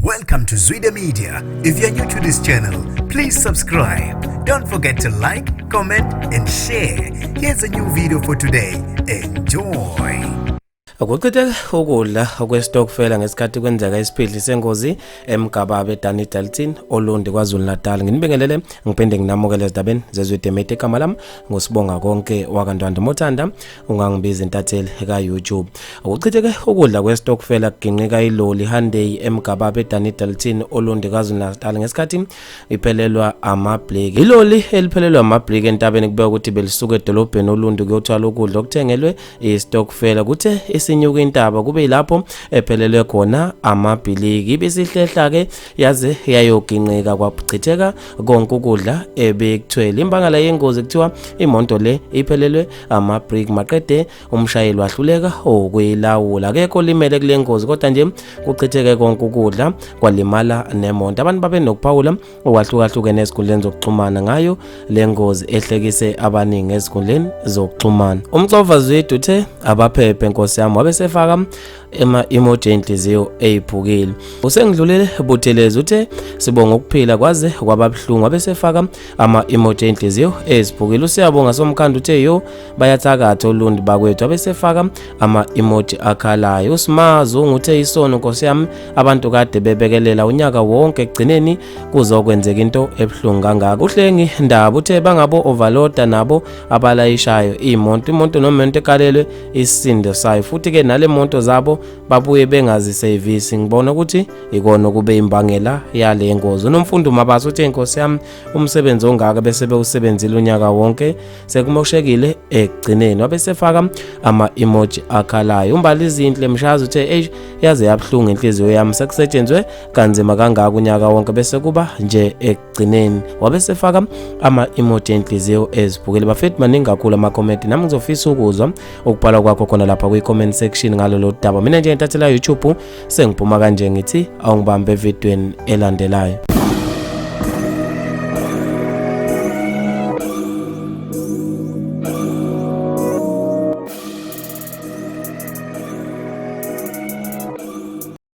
Welcome to Zwida Media. If you're new to this channel, please subscribe. Don't forget to like, comment and share. Here's a new video for today. Enjoy. Ukuqhubeka ukudla okwestokfela ngesikhathi kwenzeka isiphidli sengozi eMgababe Danidalton Olundi kwaZulu Natal. Nginibingelele ngiphinde nginamukele ezindabeni zezwide media igama lami ngosibonga konke wakantwanda Mothanda ungangibiza intatheli ka YouTube. Ukuqhubeka ukudla kwestokfela kuginqika iloli Hyundai eMgababe Danidalton Olundi kwaZulu Natal ngesikhathi iphelelwa amableki. Iloli eliphelelwa amableki entabeni kubeka ukuthi belisuka edolobheni Olundi kuyothwala ukudla okuthengelwe istokfela kuthe sinyuka intaba kube ilapho ephelelwe khona amabhiliki ibisihlehla ke yaze yayoginqika kwabuchitheka konke ukudla ebekuthwele. Imbangala yengozi kuthiwa imoto le iphelelwe amabrake maqede umshayeli wahluleka okuyilawula. Akekho limele kule ngozi kodwa nje kuchitheke konke ukudla kwalimala nemonto. Abantu babe nokuphawula okwahlukahlukene ezinkundleni zokuxhumana ngayo le ngozi ehlekise abaningi ezinkundleni zokuxhumana. Umcova Zwide uthe abaphephe Nkosi yami wabesefaka emoji enhliziyo eyiphukile. Usengidlulele Buthelezi uthe sibonga ukuphila kwaze kwababhlungu wabesefaka emoji enhliziyo eziphukile. Usiyabonga Somkhanda uthe yo bayathakatha Olundi bakwethu wabesefaka emoji akhalayo. Usimazo uthe isono Nkosi yami abantu kade bebekelela unyaka wonke egcineni kuzokwenzeka into ebhlungu kangaka. Uhlengi Ndaba uthe bangabo overloader nabo abalayishayo imoto noma into ekalelwe isisindo sayo futhi ke nale monto zabo babuye bengaziservice. Ngibona ukuthi ikona kube imbangela yale ngozi. Unomfundo Mabaso uthe Nkosi yami umsebenzi ongaka bese bewusebenzile unyaka wonke sekumoshekile egcineni wabesefaka emoji akhalayo. Umbali Izinhle Mshazi uthe yaze yabhlungu inhliziyo yami sekusetshenzwe kanzima kangaka unyaka wonke bese kuba nje egcineni wabesefaka emoji enhliziyo eziphukile. Bafethu maningi kakhulu ama-comment nami ngizofisa ukuzwa ukubhala kwakho khona lapha kwi-comment section ngalo lo daba. Mina nje ngitathela YouTube sengiphuma kanje ngithi awungibambe evidweni elandelayo.